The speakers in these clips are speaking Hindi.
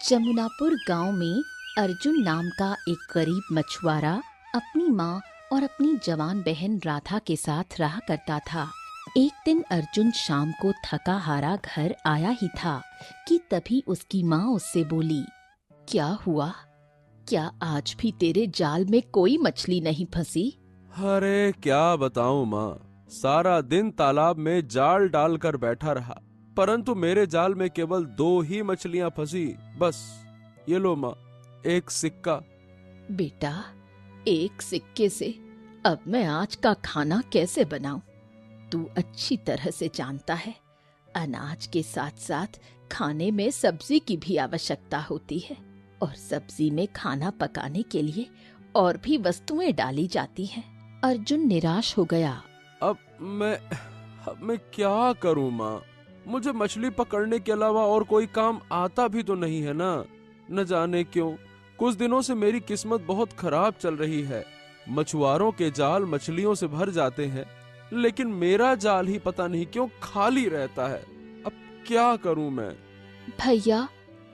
जमुनापुर गांव में अर्जुन नाम का एक गरीब मछुआरा अपनी माँ और अपनी जवान बहन राधा के साथ रहा करता था। एक दिन अर्जुन शाम को थका हारा घर आया ही था कि तभी उसकी माँ उससे बोली, क्या हुआ? क्या आज भी तेरे जाल में कोई मछली नहीं फंसी? अरे क्या बताऊं माँ, सारा दिन तालाब में जाल डालकर बैठा रहा, परंतु मेरे जाल में केवल 2 ही मछलियां फंसी। बस ये लो माँ, एक सिक्का। बेटा, एक सिक्के से अब मैं आज का खाना कैसे बनाऊं? तू अच्छी तरह से जानता है, अनाज के साथ साथ खाने में सब्जी की भी आवश्यकता होती है और सब्जी में खाना पकाने के लिए और भी वस्तुएं डाली जाती हैं। अर्जुन निराश हो गया। अब मैं क्या करूं माँ? मुझे मछली पकड़ने के अलावा और कोई काम आता भी तो नहीं है ना। न जाने क्यों कुछ दिनों से मेरी किस्मत बहुत खराब चल रही है। मछुआरों के जाल मछलियों से भर जाते हैं, लेकिन मेरा जाल ही पता नहीं क्यों खाली रहता है। अब क्या करूं मैं? भैया,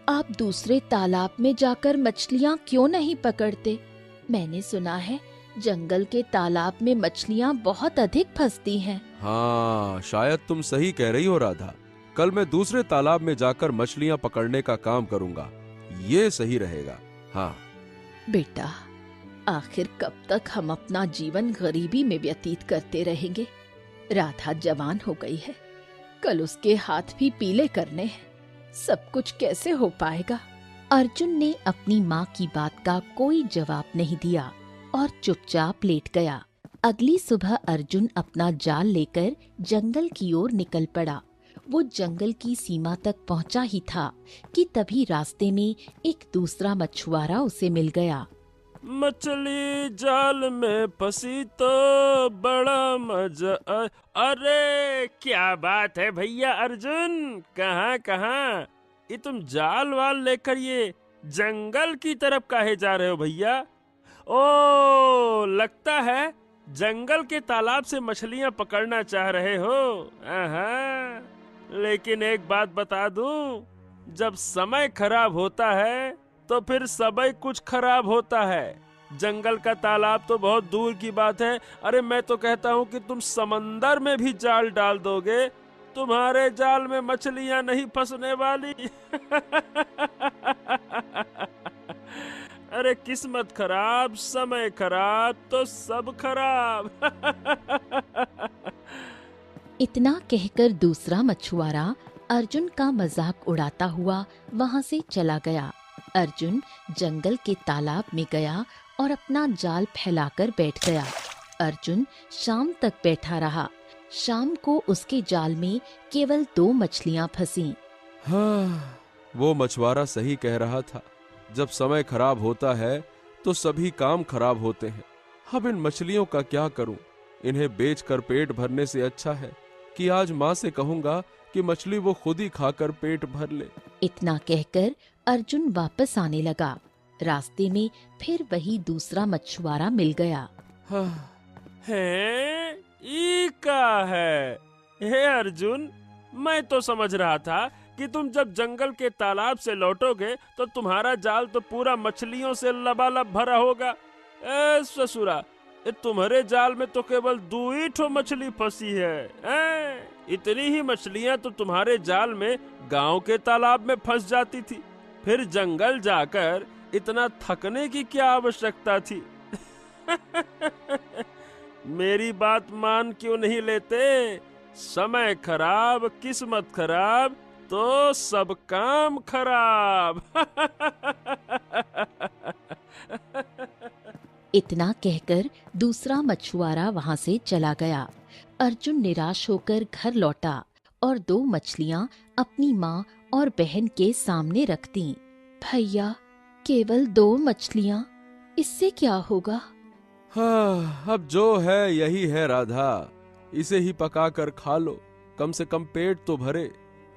आप दूसरे तालाब में जाकर मछलियाँ क्यों नहीं पकड़ते? मैंने सुना है जंगल के तालाब में मछलियाँ बहुत अधिक फंसती हैं। हाँ, शायद तुम सही कह रही हो राधा। कल मैं दूसरे तालाब में जाकर मछलियां पकड़ने का काम करूंगा, ये सही रहेगा। हाँ बेटा, आखिर कब तक हम अपना जीवन गरीबी में व्यतीत करते रहेंगे? राधा जवान हो गई है, कल उसके हाथ भी पीले करने हैं। सब कुछ कैसे हो पाएगा? अर्जुन ने अपनी माँ की बात का कोई जवाब नहीं दिया और चुपचाप लेट गया। अगली सुबह अर्जुन अपना जाल लेकर जंगल की ओर निकल पड़ा। वो जंगल की सीमा तक पहुंचा ही था कि तभी रास्ते में एक दूसरा मछुआरा उसे मिल गया। मछली जाल में फंसी तो बड़ा मजा अरे क्या बात है भैया अर्जुन, कहाँ कहाँ? ये तुम जाल वाल लेकर ये जंगल की तरफ काहे जा रहे हो भैया? ओ, लगता है जंगल के तालाब से मछलियां पकड़ना चाह रहे हो। आहा, लेकिन एक बात बता दूं, जब समय खराब होता है तो फिर सबई कुछ खराब होता है। जंगल का तालाब तो बहुत दूर की बात है। अरे मैं तो कहता हूँ कि तुम समंदर में भी जाल डाल दोगे, तुम्हारे जाल में मछलियां नहीं फंसने वाली। अरे किस्मत खराब, समय खराब तो सब खराब। इतना कहकर दूसरा मछुआरा अर्जुन का मजाक उड़ाता हुआ वहां से चला गया। अर्जुन जंगल के तालाब में गया और अपना जाल फैलाकर बैठ गया। अर्जुन शाम तक बैठा रहा। शाम को उसके जाल में केवल 2 मछलियां फंसी। हाँ, वो मछुआरा सही कह रहा था। जब समय खराब होता है तो सभी काम खराब होते हैं। अब इन मछलियों का क्या करूं? इन्हें बेचकर पेट भरने से अच्छा है कि आज माँ से कहूंगा कि मछली वो खुद ही खाकर पेट भर ले। इतना कहकर अर्जुन वापस आने लगा। रास्ते में फिर वही दूसरा मछुआरा मिल गया। हाँ, है ई का है? हे अर्जुन, मैं तो समझ रहा था कि तुम जब जंगल के तालाब से लौटोगे तो तुम्हारा जाल तो पूरा मछलियों से लबालब भरा होगा। ए ससुरा, तुम्हारे जाल में तो केवल 2 ही ठो मछली फंसी है। इतनी ही मछलियां तो तुम्हारे जाल में गांव के तालाब में फंस जाती थी। फिर जंगल जाकर इतना थकने की क्या आवश्यकता थी? मेरी बात मान क्यों नहीं लेते? समय खराब, किस्मत खराब तो सब काम खराब। इतना कहकर दूसरा मछुआरा वहां से चला गया। अर्जुन निराश होकर घर लौटा और 2 मछलियां अपनी माँ और बहन के सामने रख दी। भैया, केवल 2 मछलियां, इससे क्या होगा? हाँ, अब जो है यही है राधा, इसे ही पका कर खा लो, कम से कम पेट तो भरे।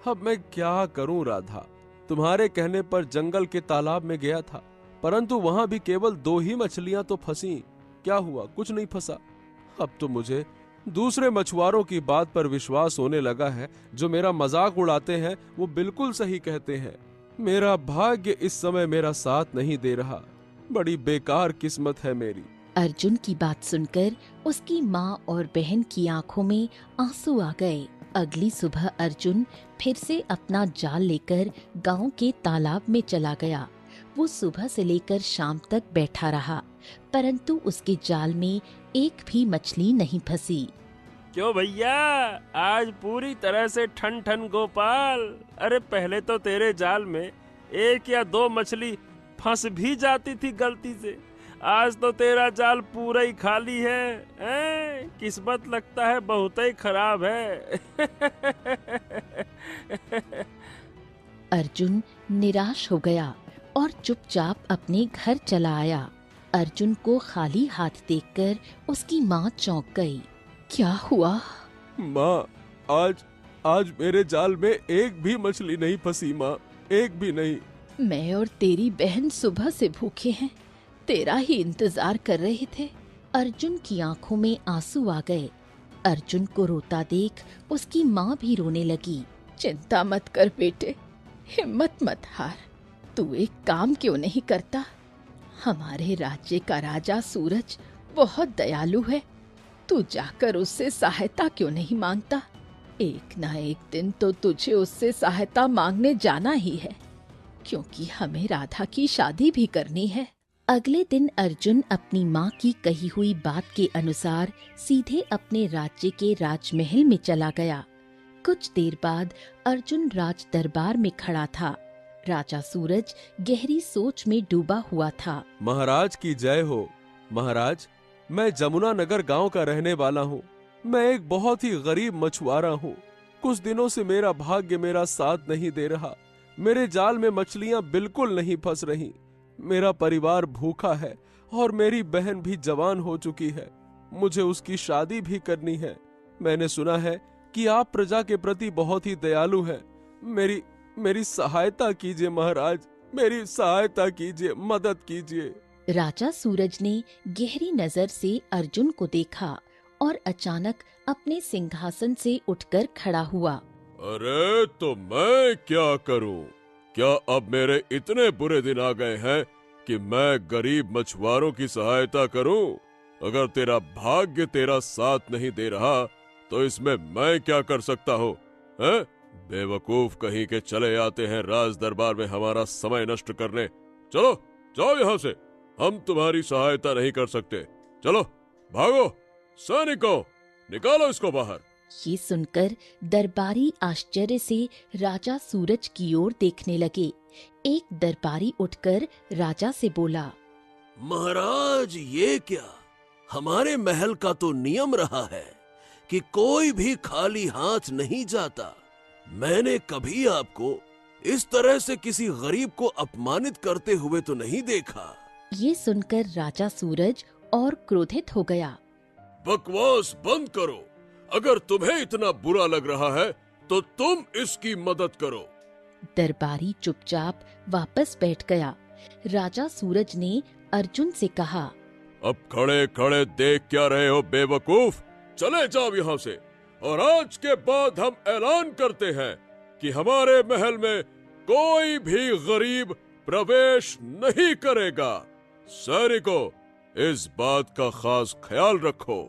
अब मैं क्या करूं राधा? तुम्हारे कहने पर जंगल के तालाब में गया था, परंतु वहां भी केवल 2 ही मछलियां तो फंसी। क्या हुआ? कुछ नहीं फंसा। अब तो मुझे दूसरे मछुआरों की बात पर विश्वास होने लगा है। जो मेरा मजाक उड़ाते हैं वो बिल्कुल सही कहते हैं। मेरा भाग्य इस समय मेरा साथ नहीं दे रहा। बड़ी बेकार किस्मत है मेरी। अर्जुन की बात सुनकर उसकी माँ और बहन की आंखों में आंसू आ गए। अगली सुबह अर्जुन फिर से अपना जाल लेकर गांव के तालाब में चला गया। वो सुबह से लेकर शाम तक बैठा रहा, परंतु उसके जाल में एक भी मछली नहीं फंसी। क्यों भैया, आज पूरी तरह से ठन ठन गोपाल। अरे पहले तो तेरे जाल में एक या दो मछली फंस भी जाती थी गलती से, आज तो तेरा जाल पूरा ही खाली है। किस्मत लगता है बहुत ही खराब है। अर्जुन निराश हो गया और चुपचाप अपने घर चला आया। अर्जुन को खाली हाथ देखकर उसकी माँ चौंक गई। क्या हुआ? माँ, आज मेरे जाल में एक भी मछली नहीं फंसी माँ, एक भी नहीं। मैं और तेरी बहन सुबह से भूखे हैं, तेरा ही इंतजार कर रहे थे। अर्जुन की आंखों में आंसू आ गए। अर्जुन को रोता देख उसकी माँ भी रोने लगी। चिंता मत कर बेटे, हिम्मत मत हार। तू एक काम क्यों नहीं करता? हमारे राज्य का राजा सूरज बहुत दयालु है, तू जाकर उससे सहायता क्यों नहीं मांगता? एक ना एक दिन तो तुझे उससे सहायता मांगने जाना ही है, क्योंकि हमें राधा की शादी भी करनी है। अगले दिन अर्जुन अपनी माँ की कही हुई बात के अनुसार सीधे अपने राज्य के राजमहल में चला गया। कुछ देर बाद अर्जुन राज दरबार में खड़ा था। राजा सूरज गहरी सोच में डूबा हुआ था। महाराज की जय हो। महाराज, मैं जमुना नगर गांव का रहने वाला हूँ। मैं एक बहुत ही गरीब मछुआरा हूँ। कुछ दिनों से मेरा भाग्य मेरा साथ नहीं दे रहा। मेरे जाल में मछलियाँ बिल्कुल नहीं फंस रही। मेरा परिवार भूखा है और मेरी बहन भी जवान हो चुकी है। मुझे उसकी शादी भी करनी है। मैंने सुना है कि आप प्रजा के प्रति बहुत ही दयालु हैं। मेरी सहायता कीजिए महाराज, मेरी सहायता कीजिए, मदद कीजिए। राजा सूरज ने गहरी नजर से अर्जुन को देखा और अचानक अपने सिंहासन से उठकर खड़ा हुआ। अरे तो मैं क्या करूं? क्या अब मेरे इतने बुरे दिन आ गए हैं कि मैं गरीब मछुआरों की सहायता करूं? अगर तेरा भाग्य तेरा साथ नहीं दे रहा तो इसमें मैं क्या कर सकता हूँ? बेवकूफ कहीं के चले आते हैं राज दरबार में हमारा समय नष्ट करने। चलो जाओ यहाँ से, हम तुम्हारी सहायता नहीं कर सकते। चलो भागो, सैनिकों निकालो इसको बाहर। ये सुनकर दरबारी आश्चर्य से राजा सूरज की ओर देखने लगे। एक दरबारी उठकर राजा से बोला, महाराज ये क्या, हमारे महल का तो नियम रहा है कि कोई भी खाली हाथ नहीं जाता। मैंने कभी आपको इस तरह से किसी गरीब को अपमानित करते हुए तो नहीं देखा। ये सुनकर राजा सूरज और क्रोधित हो गया। बकवास बंद करो। अगर तुम्हें इतना बुरा लग रहा है तो तुम इसकी मदद करो। दरबारी चुपचाप वापस बैठ गया। राजा सूरज ने अर्जुन से कहा, अब खड़े खड़े देख क्या रहे हो बेवकूफ? चले जाओ यहाँ से, और आज के बाद हम ऐलान करते हैं कि हमारे महल में कोई भी गरीब प्रवेश नहीं करेगा। सैनिकों, इस बात का खास ख्याल रखो।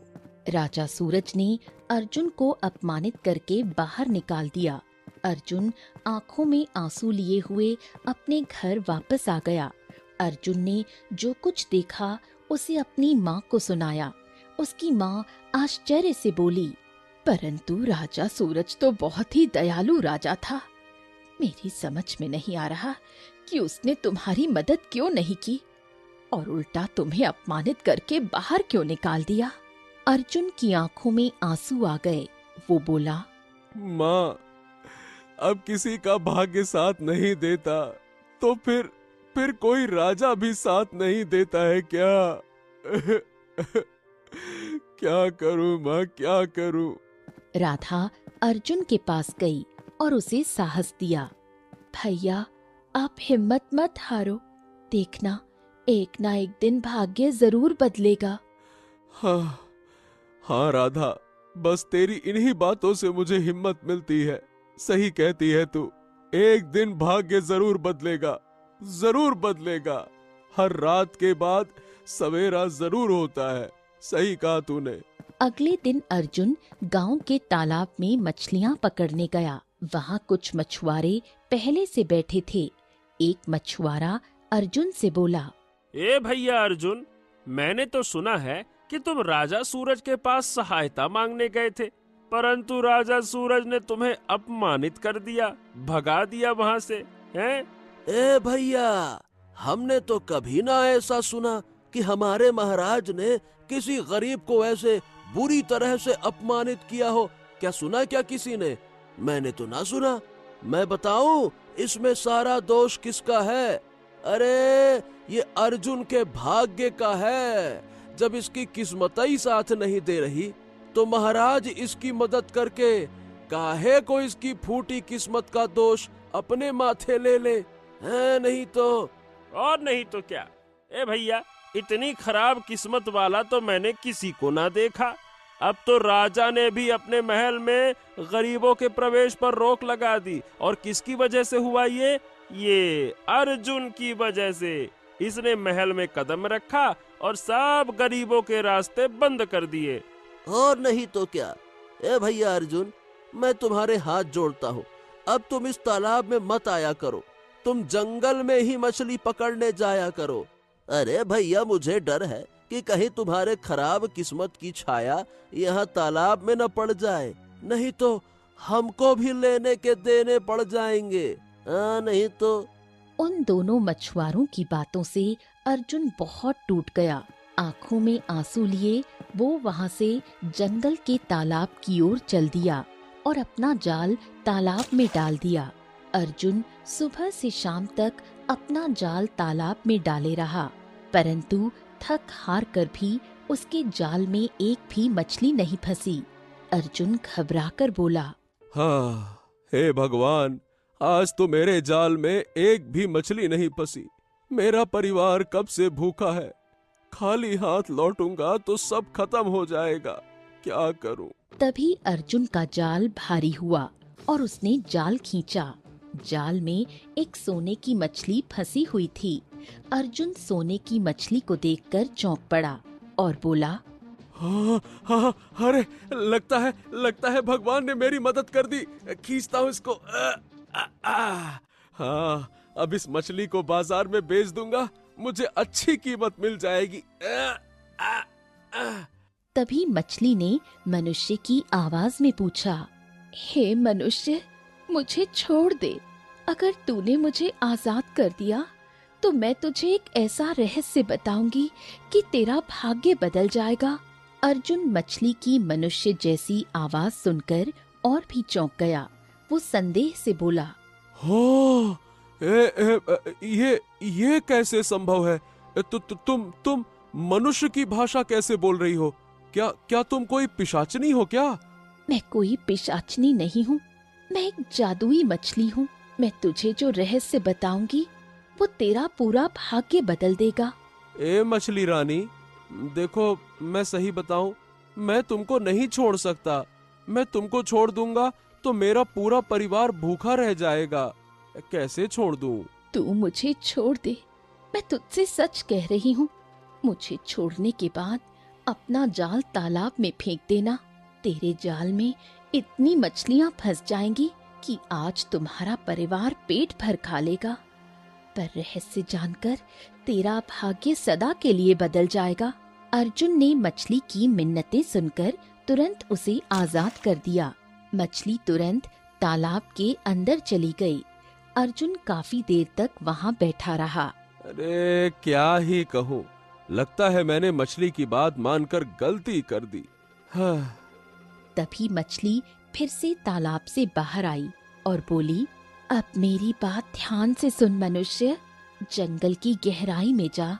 राजा सूरज ने अर्जुन को अपमानित करके बाहर निकाल दिया। अर्जुन आंखों में आंसू लिए हुए अपने घर वापस आ गया। अर्जुन ने जो कुछ देखा उसे अपनी माँ को सुनाया। उसकी माँ आश्चर्य से बोली, परंतु राजा सूरज तो बहुत ही दयालु राजा था। मेरी समझ में नहीं आ रहा कि उसने तुम्हारी मदद क्यों नहीं की और उल्टा तुम्हें अपमानित करके बाहर क्यों निकाल दिया। अर्जुन की आंखों में आंसू आ गए। वो बोला, माँ, अब किसी का भाग्य साथ नहीं देता तो फिर कोई राजा भी साथ नहीं देता है क्या? क्या करूं माँ, क्या करूं? राधा अर्जुन के पास गई और उसे साहस दिया। भैया, आप हिम्मत मत हारो, देखना एक ना एक दिन भाग्य जरूर बदलेगा। हाँ राधा, बस तेरी इन्हीं बातों से मुझे हिम्मत मिलती है। सही कहती है तू। एक दिन भाग्य जरूर बदलेगा, जरूर बदलेगा। हर रात के बाद सवेरा जरूर होता है। सही कहा तूने। अगले दिन अर्जुन गांव के तालाब में मछलियां पकड़ने गया। वहां कुछ मछुआरे पहले से बैठे थे। एक मछुआरा अर्जुन से बोला, ए भैया अर्जुन, मैंने तो सुना है कि तुम राजा सूरज के पास सहायता मांगने गए थे, परंतु राजा सूरज ने तुम्हें अपमानित कर दिया, भगा दिया वहां से, हैं? ए भैया, हमने तो कभी ना ऐसा सुना कि हमारे महाराज ने किसी गरीब को ऐसे बुरी तरह से अपमानित किया हो। क्या सुना क्या किसी ने? मैंने तो ना सुना। मैं बताऊं इसमें सारा दोष किसका है? अरे ये अर्जुन के भाग्य का है। जब इसकी किस्मत ही साथ नहीं दे रही तो महाराज इसकी मदद करके काहे को इसकी फूटी किस्मत का दोष अपने माथे ले ले, है? नहीं तो और नहीं तो क्या। ए भैया, इतनी खराब किस्मत वाला तो मैंने किसी को ना देखा। अब तो राजा ने भी अपने महल में गरीबों के प्रवेश पर रोक लगा दी। और किसकी वजह से हुआ ये अर्जुन की वजह से। इसने महल में कदम रखा और सब गरीबों के रास्ते बंद कर दिए। और नहीं तो क्या। ए भैया अर्जुन, मैं तुम्हारे हाथ जोड़ता हूँ, अब तुम इस तालाब में मत आया करो। तुम जंगल में ही मछली पकड़ने जाया करो। अरे भैया, मुझे डर है कि कहीं तुम्हारे खराब किस्मत की छाया यहाँ तालाब में न पड़ जाए, नहीं तो हमको भी लेने के देने पड़ जाएंगे। नहीं तो। उन दोनों मछुआरों की बातों से अर्जुन बहुत टूट गया। आंखों में आंसू लिए वो वहां से जंगल के तालाब की ओर चल दिया और अपना जाल तालाब में डाल दिया। अर्जुन सुबह से शाम तक अपना जाल तालाब में डाले रहा, परंतु थक हार कर भी उसके जाल में एक भी मछली नहीं फंसी। अर्जुन घबराकर बोला, हाँ, हे भगवान, आज तो मेरे जाल में एक भी मछली नहीं फंसी। मेरा परिवार कब से भूखा है। खाली हाथ लौटूंगा तो सब खत्म हो जाएगा। क्या करूं? तभी अर्जुन का जाल भारी हुआ और उसने जाल खींचा। जाल में एक सोने की मछली फंसी हुई थी। अर्जुन सोने की मछली को देखकर चौंक पड़ा और बोला, हाँ, हाँ, अरे लगता है भगवान ने मेरी मदद कर दी। खींचता हूँ इसको। हाँ, अब इस मछली को बाजार में बेच दूंगा, मुझे अच्छी कीमत मिल जाएगी। तभी मछली ने मनुष्य की आवाज में पूछा, हे मनुष्य, मुझे छोड़ दे। अगर तूने मुझे आजाद कर दिया तो मैं तुझे एक ऐसा रहस्य बताऊंगी कि तेरा भाग्य बदल जाएगा। अर्जुन मछली की मनुष्य जैसी आवाज सुनकर और भी चौंक गया। वो संदेह से बोला, हो, ये कैसे संभव है? तुम मनुष्य की भाषा कैसे बोल रही हो? क्या तुम कोई पिशाचनी हो क्या? मैं कोई पिशाचनी नहीं हूँ, मैं एक जादुई मछली हूँ। मैं तुझे जो रहस्य बताऊंगी वो तेरा पूरा भाग्य बदल देगा। ए मछली रानी, देखो, मैं सही बताऊं, मैं तुमको नहीं छोड़ सकता। मैं तुमको छोड़ दूंगा तो मेरा पूरा परिवार भूखा रह जाएगा। कैसे छोड़ दूं? तू मुझे छोड़ दे, मैं तुझसे सच कह रही हूँ। मुझे छोड़ने के बाद अपना जाल तालाब में फेंक देना। तेरे जाल में इतनी मछलियाँ फंस जाएंगी कि आज तुम्हारा परिवार पेट भर खा लेगा। पर रहस्य जानकर तेरा भाग्य सदा के लिए बदल जाएगा। अर्जुन ने मछली की मिन्नतें सुनकर तुरंत उसे आजाद कर दिया। मछली तुरंत तालाब के अंदर चली गई। अर्जुन काफी देर तक वहां बैठा रहा। अरे क्या ही कहूँ, लगता है मैंने मछली की बात मानकर गलती कर दी। हाँ। तभी मछली फिर से तालाब से बाहर आई और बोली, अब मेरी बात ध्यान से सुन मनुष्य। जंगल की गहराई में जा।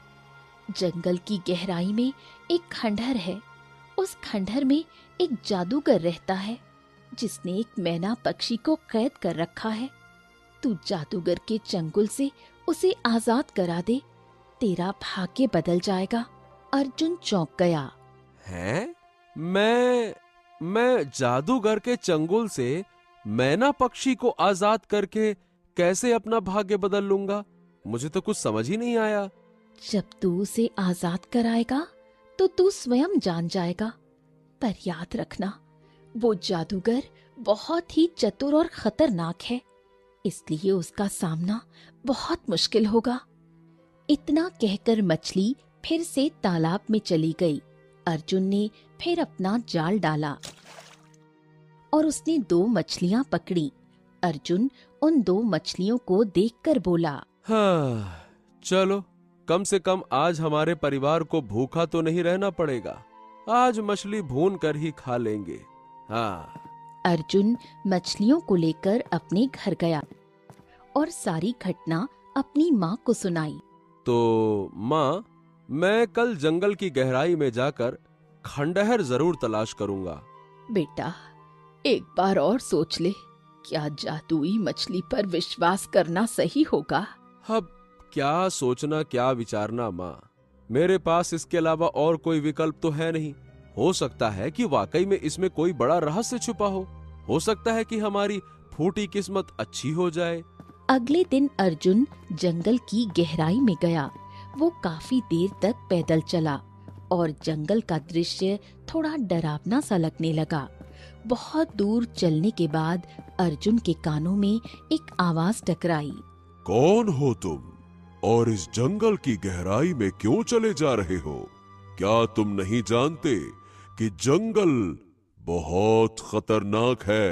जंगल की गहराई में एक खंडहर है। उस खंडहर में एक जादूगर रहता है जिसने एक मैना पक्षी को कैद कर रखा है। तू जादूगर के चंगुल से उसे आजाद करा दे, तेरा भाग्य बदल जाएगा। अर्जुन चौंक गया। हैं? मैं जादूगर के चंगुल से मैना पक्षी को आजाद करके कैसे अपना भाग्य बदल लूंगा? मुझे तो कुछ समझ ही नहीं आया। जब तू उसे आजाद कराएगा तो तू स्वयं जान जाएगा। पर याद रखना, वो जादूगर बहुत ही चतुर और खतरनाक है, इसलिए उसका सामना बहुत मुश्किल होगा। इतना कहकर मछली फिर से तालाब में चली गई। अर्जुन ने फिर अपना जाल डाला और उसने 2 मछलियां पकड़ी। अर्जुन उन 2 मछलियों को देखकर बोला, हाँ, चलो कम से कम आज हमारे परिवार को भूखा तो नहीं रहना पड़ेगा। आज मछली भून कर ही खा लेंगे। हाँ। अर्जुन मछलियों को लेकर अपने घर गया और सारी घटना अपनी माँ को सुनाई। तो माँ, मैं कल जंगल की गहराई में जाकर खंडहर जरूर तलाश करूंगा। बेटा, एक बार और सोच ले, क्या जादुई मछली पर विश्वास करना सही होगा? अब क्या सोचना क्या विचारना माँ, मेरे पास इसके अलावा और कोई विकल्प तो है नहीं। हो सकता है कि वाकई में इसमें कोई बड़ा रहस्य छुपा हो सकता है कि हमारी फूटी किस्मत अच्छी हो जाए। अगले दिन अर्जुन जंगल की गहराई में गया। वो काफी देर तक पैदल चला और जंगल का दृश्य थोड़ा डरावना सा लगने लगा। बहुत दूर चलने के बाद अर्जुन के कानों में एक आवाज टकराई। कौन हो तुम और इस जंगल की गहराई में क्यों चले जा रहे हो? क्या तुम नहीं जानते कि जंगल बहुत खतरनाक है?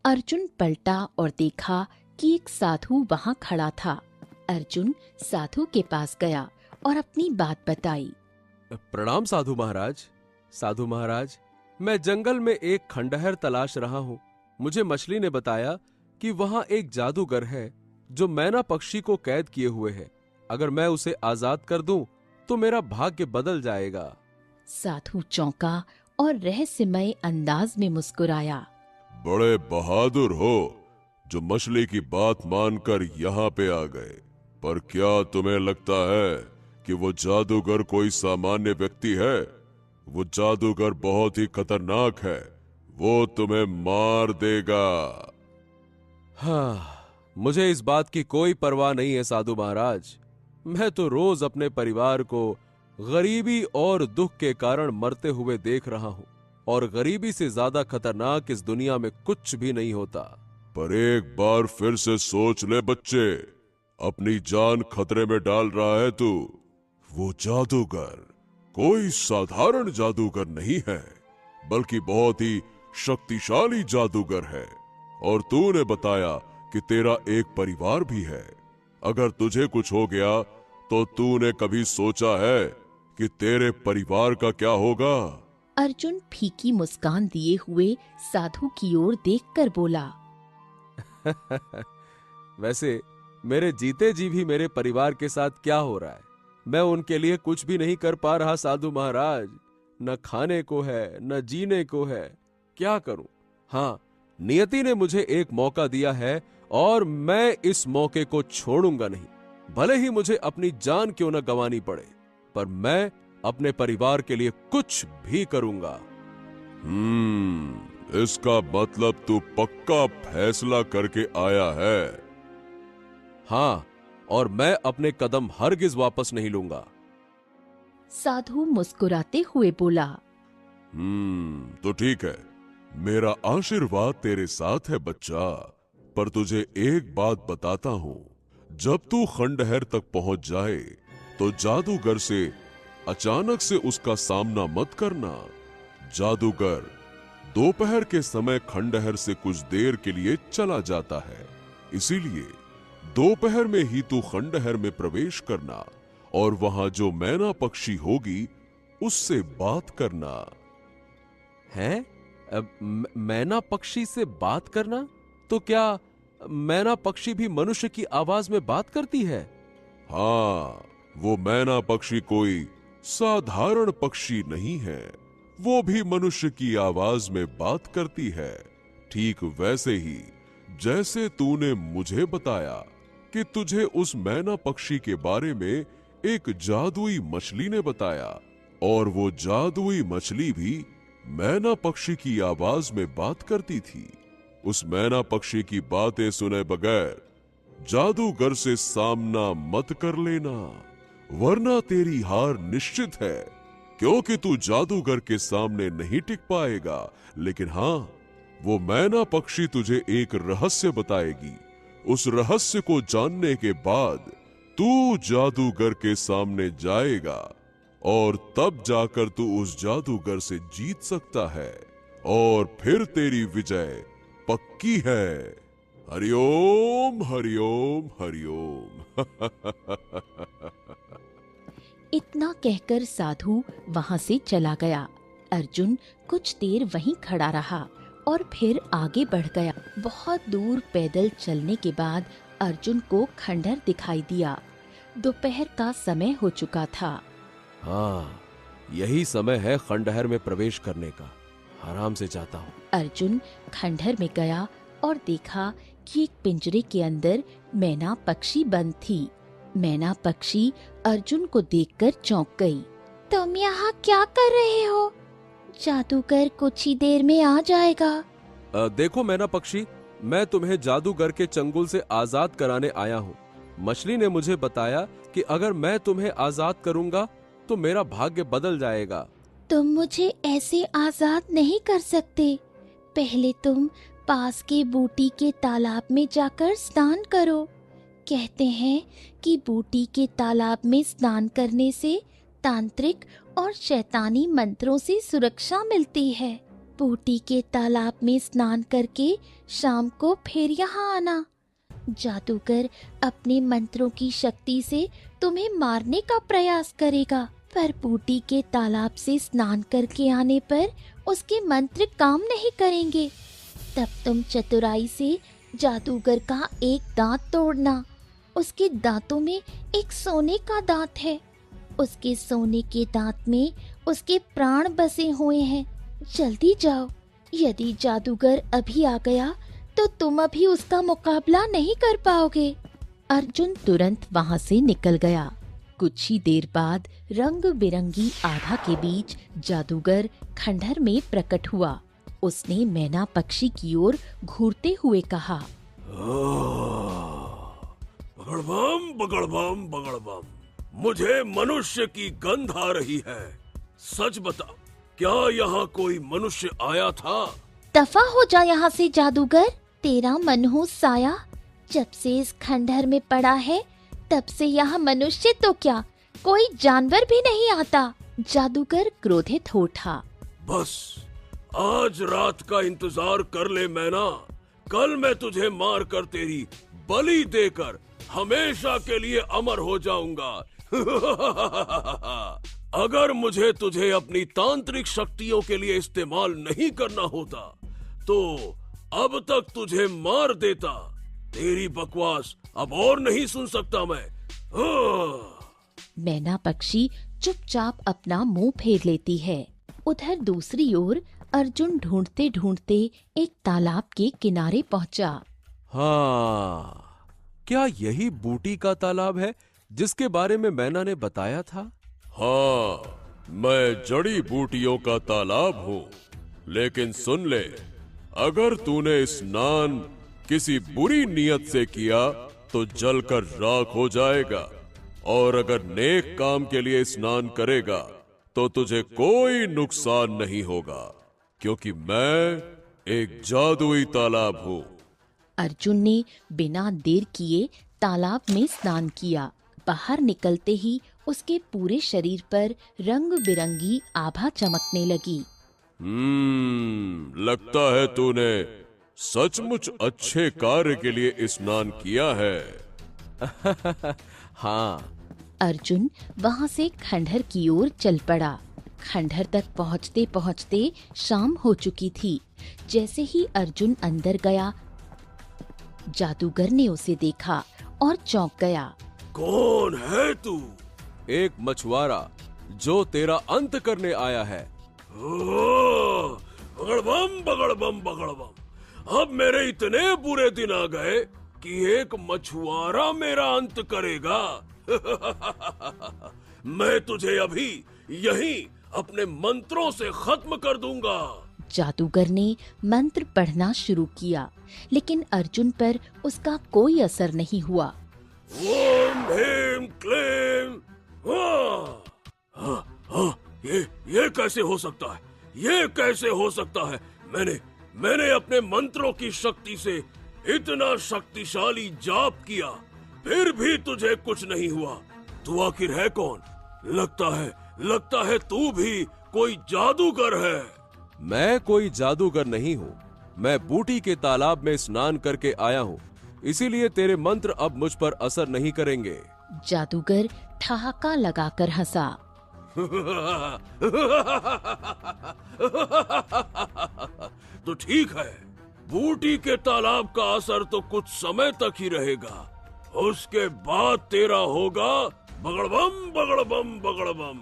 अर्जुन पलटा और देखा कि एक साधु वहाँ खड़ा था। अर्जुन साधु के पास गया और अपनी बात बताई। प्रणाम साधु महाराज। साधु महाराज, मैं जंगल में एक खंडहर तलाश रहा हूँ। मुझे मछली ने बताया कि वहाँ एक जादूगर है जो मैना पक्षी को कैद किए हुए है। अगर मैं उसे आजाद कर दूं तो मेरा भाग्य बदल जाएगा। साधु चौंका और रहस्यमय अंदाज में मुस्कुराया। बड़े बहादुर हो जो मछली की बात मानकर यहाँ पे आ गए। पर क्या तुम्हें लगता है कि वो जादूगर कोई सामान्य व्यक्ति है? वो जादूगर बहुत ही खतरनाक है, वो तुम्हें मार देगा। हाँ, मुझे इस बात की कोई परवाह नहीं है साधु महाराज। मैं तो रोज अपने परिवार को गरीबी और दुख के कारण मरते हुए देख रहा हूँ, और गरीबी से ज्यादा खतरनाक इस दुनिया में कुछ भी नहीं होता। पर एक बार फिर से सोच ले बच्चे, अपनी जान खतरे में डाल रहा है तू। वो जादूगर कोई साधारण जादूगर नहीं है, बल्कि बहुत ही शक्तिशाली जादूगर है। और तूने बताया कि तेरा एक परिवार भी है। अगर तुझे कुछ हो गया तो तूने कभी सोचा है कि तेरे परिवार का क्या होगा? अर्जुन फीकी मुस्कान दिए हुए साधु की ओर देखकर बोला। वैसे मेरे जीते जी भी मेरे परिवार के साथ क्या हो रहा है? मैं उनके लिए कुछ भी नहीं कर पा रहा साधु महाराज। न खाने को है, न जीने को है। क्या करूं? हाँ, नियति ने मुझे एक मौका दिया है और मैं इस मौके को छोड़ूंगा नहीं, भले ही मुझे अपनी जान क्यों न गंवानी पड़े। पर मैं अपने परिवार के लिए कुछ भी करूंगा। इसका मतलब तू पक्का फैसला करके आया है? हाँ, और मैं अपने कदम हरगिज वापस नहीं लूंगा। साधु मुस्कुराते हुए बोला। तो ठीक है, मेरा आशीर्वाद तेरे साथ है बच्चा। पर तुझे एक बात बताता हूँ, जब तू खंडहर तक पहुंच जाए तो जादूगर से अचानक से उसका सामना मत करना। जादूगर दोपहर के समय खंडहर से कुछ देर के लिए चला जाता है, इसीलिए दोपहर में ही तू खंडहर में प्रवेश करना और वहां जो मैना पक्षी होगी उससे बात करना। हैं? मैना पक्षी से बात करना? तो क्या मैना पक्षी भी मनुष्य की आवाज में बात करती है? हाँ, वो मैना पक्षी कोई साधारण पक्षी नहीं है, वो भी मनुष्य की आवाज में बात करती है। ठीक वैसे ही जैसे तूने मुझे बताया कि तुझे उस मैना पक्षी के बारे में एक जादुई मछली ने बताया, और वो जादुई मछली भी मैना पक्षी की आवाज में बात करती थी। उस मैना पक्षी की बातें सुने बगैर जादूगर से सामना मत कर लेना, वरना तेरी हार निश्चित है, क्योंकि तू जादूगर के सामने नहीं टिक पाएगा। लेकिन हाँ, वो मैना पक्षी तुझे एक रहस्य बताएगी। उस रहस्य को जानने के बाद तू जादूगर के सामने जाएगा और तब जाकर तू उस जादूगर से जीत सकता है और फिर तेरी विजय पक्की है। हरिओम हरिओम हरिओम। इतना कहकर साधु वहां से चला गया। अर्जुन कुछ देर वहीं खड़ा रहा और फिर आगे बढ़ गया। बहुत दूर पैदल चलने के बाद अर्जुन को खंडहर दिखाई दिया। दोपहर का समय हो चुका था। हाँ, यही समय है खंडहर में प्रवेश करने का। आराम से जाता हूँ। अर्जुन खंडहर में गया और देखा कि एक पिंजरे के अंदर मैना पक्षी बंद थी। मैना पक्षी अर्जुन को देखकर चौंक गई। तुम यहाँ क्या कर रहे हो? जादूगर कुछ ही देर में आ जाएगा। देखो मैना पक्षी, मैं तुम्हें जादूगर के चंगुल से आजाद कराने आया हूँ। मछली ने मुझे बताया कि अगर मैं तुम्हें आजाद करूँगा तो मेरा भाग्य बदल जाएगा। तुम मुझे ऐसे आजाद नहीं कर सकते। पहले तुम पास के बूटी के तालाब में जाकर स्नान करो। कहते हैं कि बूटी के तालाब में स्नान करने से तांत्रिक और शैतानी मंत्रों से सुरक्षा मिलती है। बूटी के तालाब में स्नान करके शाम को फिर यहाँ आना। जादूगर अपने मंत्रों की शक्ति से तुम्हें मारने का प्रयास करेगा, पर बूटी के तालाब से स्नान करके आने पर उसके मंत्र काम नहीं करेंगे। तब तुम चतुराई से जादूगर का एक दांत तोड़ना। उसके दांतों में एक सोने का दांत है। उसके सोने के दांत में उसके प्राण बसे हुए हैं। जल्दी जाओ। यदि जादूगर अभी आ गया तो तुम अभी उसका मुकाबला नहीं कर पाओगे। अर्जुन तुरंत वहां से निकल गया। कुछ ही देर बाद रंग बिरंगी आभा के बीच जादूगर खंडहर में प्रकट हुआ। उसने मैना पक्षी की ओर घूरते हुए कहा, बगड़बम बगड़बम बगड़बम, मुझे मनुष्य की गंध आ रही है। सच बता, क्या यहाँ कोई मनुष्य आया था? दफा हो जा यहाँ से जादूगर। तेरा मनहूस साया जब से इस खंडहर में पड़ा है तब से यहाँ मनुष्य तो क्या, कोई जानवर भी नहीं आता। जादूगर क्रोधित हो उठा। बस आज रात का इंतजार कर ले मैना। कल मैं तुझे मार कर तेरी बलि देकर हमेशा के लिए अमर हो जाऊंगा। अगर मुझे तुझे अपनी तांत्रिक शक्तियों के लिए इस्तेमाल नहीं करना होता तो अब तक तुझे मार देता। तेरी बकवास अब और नहीं सुन सकता मैं। मैना पक्षी चुपचाप अपना मुंह फेर लेती है। उधर दूसरी ओर अर्जुन ढूंढते ढूंढते एक तालाब के किनारे पहुंचा। हाँ, क्या यही बूटी का तालाब है जिसके बारे में मैना ने बताया था? हाँ, मैं जड़ी बूटियों का तालाब हूँ। लेकिन सुन ले, अगर तूने स्नान किसी बुरी नियत से किया तो जलकर राख हो जाएगा, और अगर नेक काम के लिए स्नान करेगा तो तुझे कोई नुकसान नहीं होगा, क्योंकि मैं एक जादुई तालाब हूँ। अर्जुन ने बिना देर किए तालाब में स्नान किया। बाहर निकलते ही उसके पूरे शरीर पर रंग बिरंगी आभा चमकने लगी। लगता है तूने सचमुच अच्छे कार्य के लिए स्नान किया है। हाँ। अर्जुन वहां से खंडहर की ओर चल पड़ा। खंडहर तक पहुंचते पहुंचते शाम हो चुकी थी। जैसे ही अर्जुन अंदर गया, जादूगर ने उसे देखा और चौंक गया। कौन है तू? एक मछुआरा जो तेरा अंत करने आया है। बगड़बम बगड़बम बगड़बम, अब मेरे इतने बुरे दिन आ गए कि एक मछुआरा मेरा अंत करेगा। मैं तुझे अभी यहीं अपने मंत्रों से खत्म कर दूंगा। जादूगर ने मंत्र पढ़ना शुरू किया, लेकिन अर्जुन पर उसका कोई असर नहीं हुआ। ओम ह्रीं क्लीं ये कैसे हो सकता है? ये कैसे हो सकता है? मैंने अपने मंत्रों की शक्ति से इतना शक्तिशाली जाप किया, फिर भी तुझे कुछ नहीं हुआ। तू आखिर है कौन? लगता है तू भी कोई जादूगर है। मैं कोई जादूगर नहीं हूँ। मैं बूटी के तालाब में स्नान करके आया हूँ, इसीलिए तेरे मंत्र अब मुझ पर असर नहीं करेंगे। जादूगर ठहाका लगाकर हंसा। तो ठीक है, बूटी के तालाब का असर तो कुछ समय तक ही रहेगा, उसके बाद तेरा होगा बगड़बम बगड़बम बगड़बम।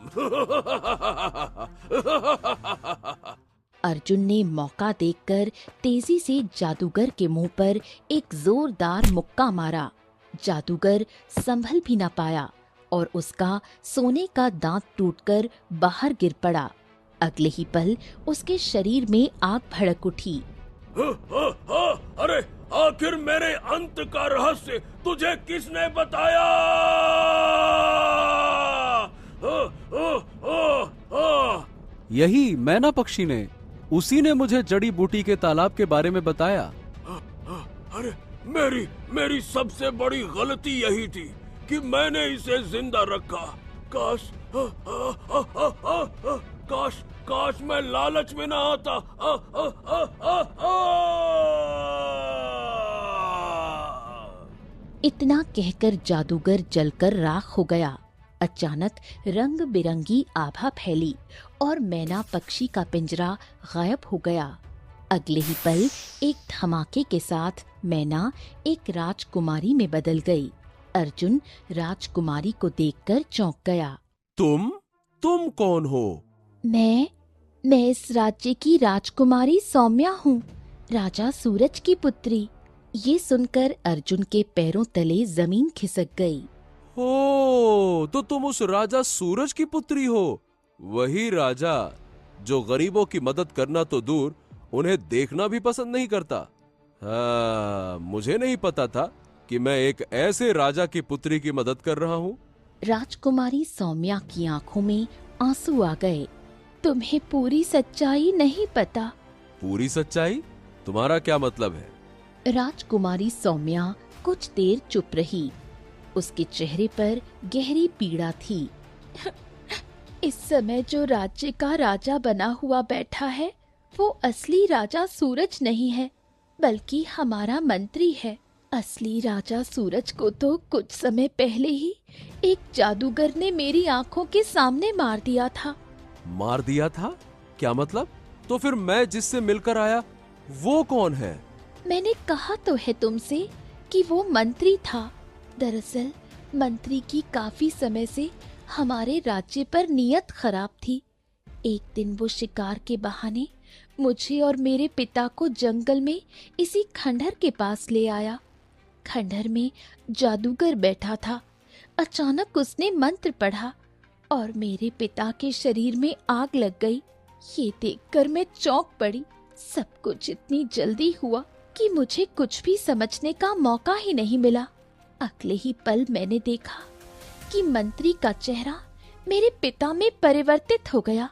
अर्जुन ने मौका देखकर तेजी से जादूगर के मुंह पर एक जोरदार मुक्का मारा। जादूगर संभल भी न पाया और उसका सोने का दांत टूटकर बाहर गिर पड़ा। अगले ही पल उसके शरीर में आग भड़क उठी। अरे आखिर मेरे अंत का रहस्य तुझे किसने बताया? यही मैना पक्षी ने, उसी ने मुझे जड़ी बूटी के तालाब के बारे में बताया। अरे मेरी सबसे बड़ी गलती यही थी कि मैंने इसे जिंदा रखा। काश मैं लालच में ना आता। इतना कहकर जादूगर जलकर राख हो गया। अचानक रंग बिरंगी आभा फैली और मैना पक्षी का पिंजरा गायब हो गया। अगले ही पल एक धमाके के साथ मैना एक राजकुमारी में बदल गई। अर्जुन राजकुमारी को देखकर चौंक गया। तुम कौन हो? मैं इस राज्य की राजकुमारी सौम्या हूँ, राजा सूरज की पुत्री। ये सुनकर अर्जुन के पैरों तले जमीन खिसक गई। ओ, तो तुम उस राजा सूरज की पुत्री हो, वही राजा जो गरीबों की मदद करना तो दूर, उन्हें देखना भी पसंद नहीं करता। हाँ, मुझे नहीं पता था कि मैं एक ऐसे राजा की पुत्री की मदद कर रहा हूँ। राजकुमारी सौम्या की आंखों में आंसू आ गए। तुम्हें पूरी सच्चाई नहीं पता। पूरी सच्चाई? तुम्हारा क्या मतलब है? राजकुमारी सौम्या कुछ देर चुप रही। उसके चेहरे पर गहरी पीड़ा थी। इस समय जो राज्य का राजा बना हुआ बैठा है, वो असली राजा सूरज नहीं है, बल्कि हमारा मंत्री है। असली राजा सूरज को तो कुछ समय पहले ही एक जादूगर ने मेरी आंखों के सामने मार दिया था। मार दिया था? क्या मतलब? तो फिर मैं जिससे मिलकर आया वो कौन है? मैंने कहा तो है तुमसे कि वो मंत्री था। दरअसल मंत्री की काफी समय से हमारे राज्य पर नियत खराब थी। एक दिन वो शिकार के बहाने मुझे और मेरे पिता को जंगल में इसी खंडहर के पास ले आया। खंडहर में जादूगर बैठा था। अचानक उसने मंत्र पढ़ा और मेरे पिता के शरीर में आग लग गई। ये देखकर मैं चौंक पड़ी। सब कुछ इतनी जल्दी हुआ कि मुझे कुछ भी समझने का मौका ही नहीं मिला। अगले ही पल मैंने देखा कि मंत्री का चेहरा मेरे पिता में परिवर्तित हो गया।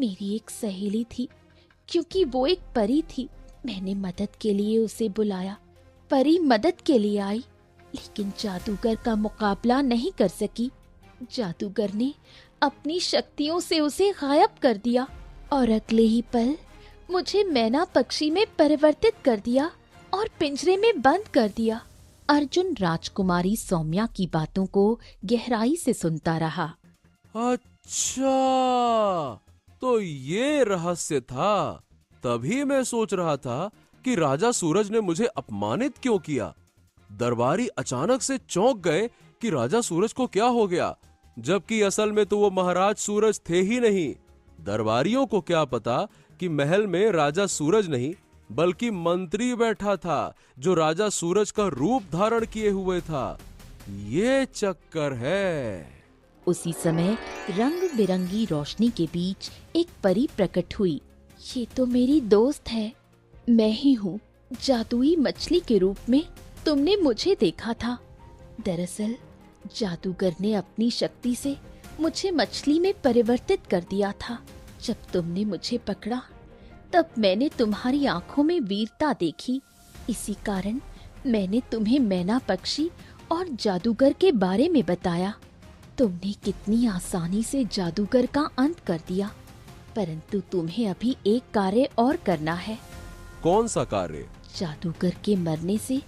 मेरी एक सहेली थी, क्योंकि वो एक परी थी। मैंने मदद के लिए उसे बुलाया। परी मदद के लिए आई, लेकिन जादूगर का मुकाबला नहीं कर सकी। जादूगर ने अपनी शक्तियों से उसे गायब कर दिया और अगले ही पल मुझे मैना पक्षी में परिवर्तित कर दिया और पिंजरे में बंद कर दिया। अर्जुन राजकुमारी सौम्या की बातों को गहराई से सुनता रहा। अच्छा, तो ये रहस्य था। तभी मैं सोच रहा था कि राजा सूरज ने मुझे अपमानित क्यों किया। दरबारी अचानक से चौंक गए कि राजा सूरज को क्या हो गया, जबकि असल में तो वो महाराज सूरज थे ही नहीं। दरबारियों को क्या पता कि महल में राजा सूरज नहीं बल्कि मंत्री बैठा था, जो राजा सूरज का रूप धारण किए हुए था। ये चक्कर है। उसी समय रंग बिरंगी रोशनी के बीच एक परी प्रकट हुई। ये तो मेरी दोस्त है, मैं ही हूँ। जादुई मछली के रूप में तुमने मुझे देखा था। दरअसल जादूगर ने अपनी शक्ति से मुझे मछली में परिवर्तित कर दिया था। जब तुमने मुझे पकड़ा तब मैंने तुम्हारी आंखों में वीरता देखी। इसी कारण मैंने तुम्हें मैना पक्षी और जादूगर के बारे में बताया। तुमने कितनी आसानी से जादूगर का अंत कर दिया, परंतु तुम्हें अभी एक कार्य और करना है। कौन सा कार्य? जादूगर के मरने से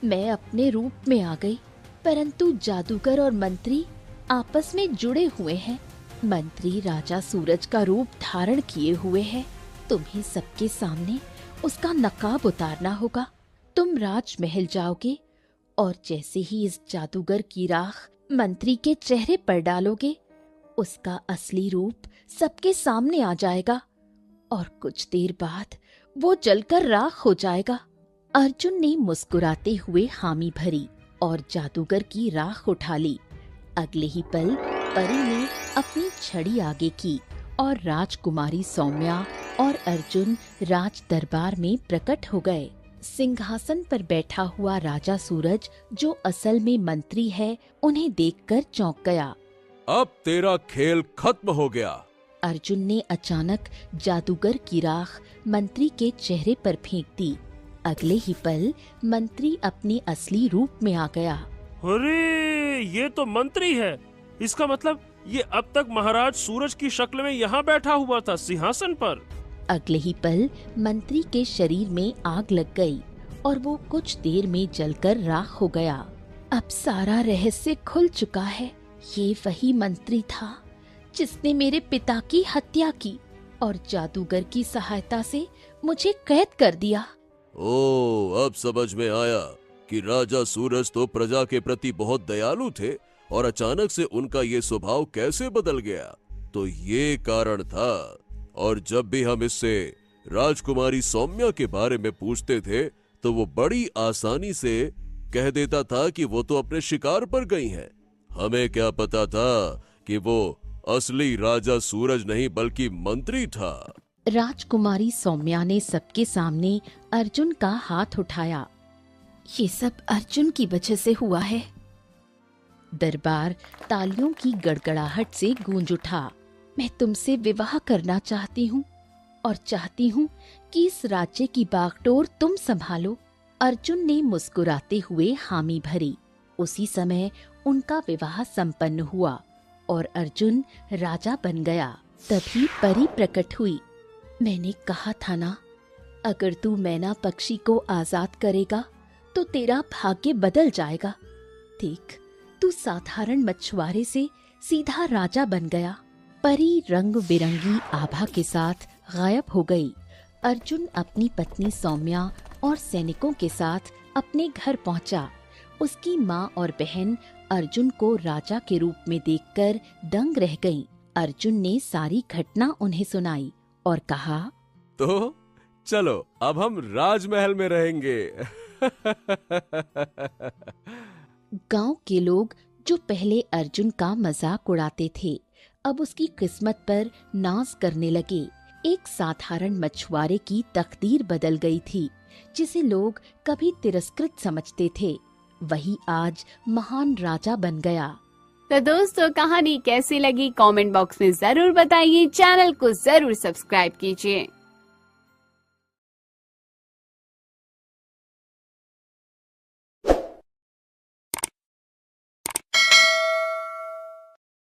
मैं अपने रूप में आ गई, परंतु जादूगर और मंत्री आपस में जुड़े हुए हैं। मंत्री राजा सूरज का रूप धारण किए हुए है। तुम्हें सबके सामने उसका नकाब उतारना होगा। तुम राजमहल जाओगे और जैसे ही इस जादूगर की राख मंत्री के चेहरे पर डालोगे, उसका असली रूप सबके सामने आ जाएगा और कुछ देर बाद वो जलकर राख हो जाएगा। अर्जुन ने मुस्कुराते हुए हामी भरी और जादूगर की राख उठा ली। अगले ही पल परी ने अपनी छड़ी आगे की और राजकुमारी सौम्या और अर्जुन राज दरबार में प्रकट हो गए। सिंहासन पर बैठा हुआ राजा सूरज, जो असल में मंत्री है, उन्हें देखकर चौंक गया। अब तेरा खेल खत्म हो गया। अर्जुन ने अचानक जादूगर की राख मंत्री के चेहरे पर फेंक दी। अगले ही पल मंत्री अपने असली रूप में आ गया। अरे ये तो मंत्री है। इसका मतलब ये अब तक महाराज सूरज की शक्ल में यहाँ बैठा हुआ था सिंहासन पर। अगले ही पल मंत्री के शरीर में आग लग गई और वो कुछ देर में जलकर राख हो गया। अब सारा रहस्य खुल चुका है। ये वही मंत्री था जिसने मेरे पिता की हत्या की और जादूगर की सहायता से मुझे कैद कर दिया। ओ, अब समझ में आया कि राजा सूरज तो प्रजा के प्रति बहुत दयालु थे और अचानक से उनका ये स्वभाव कैसे बदल गया। तो ये कारण था। और जब भी हम इससे राजकुमारी सौम्या के बारे में पूछते थे तो वो बड़ी आसानी से कह देता था कि वो तो अपने शिकार पर गई हैं। हमें क्या पता था कि वो असली राजा सूरज नहीं बल्कि मंत्री था। राजकुमारी सौम्या ने सबके सामने अर्जुन का हाथ उठाया। ये सब अर्जुन की वजह से हुआ है। दरबार तालियों की गड़गड़ाहट से गूंज उठा। मैं तुमसे विवाह करना चाहती हूँ और चाहती हूँ कि इस राज्य की बागडोर तुम संभालो। अर्जुन ने मुस्कुराते हुए हामी भरी। उसी समय उनका विवाह संपन्न हुआ और अर्जुन राजा बन गया। तभी परी प्रकट हुई। मैंने कहा था ना, अगर तू मैना पक्षी को आजाद करेगा तो तेरा भाग्य बदल जाएगा। देख, तू साधारण मछुआरे से सीधा राजा बन गया। परी रंग बिरंगी आभा के साथ गायब हो गई। अर्जुन अपनी पत्नी सौम्या और सैनिकों के साथ अपने घर पहुंचा। उसकी माँ और बहन अर्जुन को राजा के रूप में देखकर दंग रह गईं। अर्जुन ने सारी घटना उन्हें सुनाई और कहा, तो चलो अब हम राजमहल में रहेंगे। गांव के लोग जो पहले अर्जुन का मजाक उड़ाते थे, अब उसकी किस्मत पर नाज करने लगे। एक साधारण मछुआरे की तकदीर बदल गई थी। जिसे लोग कभी तिरस्कृत समझते थे, वही आज महान राजा बन गया। तो दोस्तों, कहानी कैसी लगी कमेंट बॉक्स में जरूर बताइए। चैनल को जरूर सब्सक्राइब कीजिए।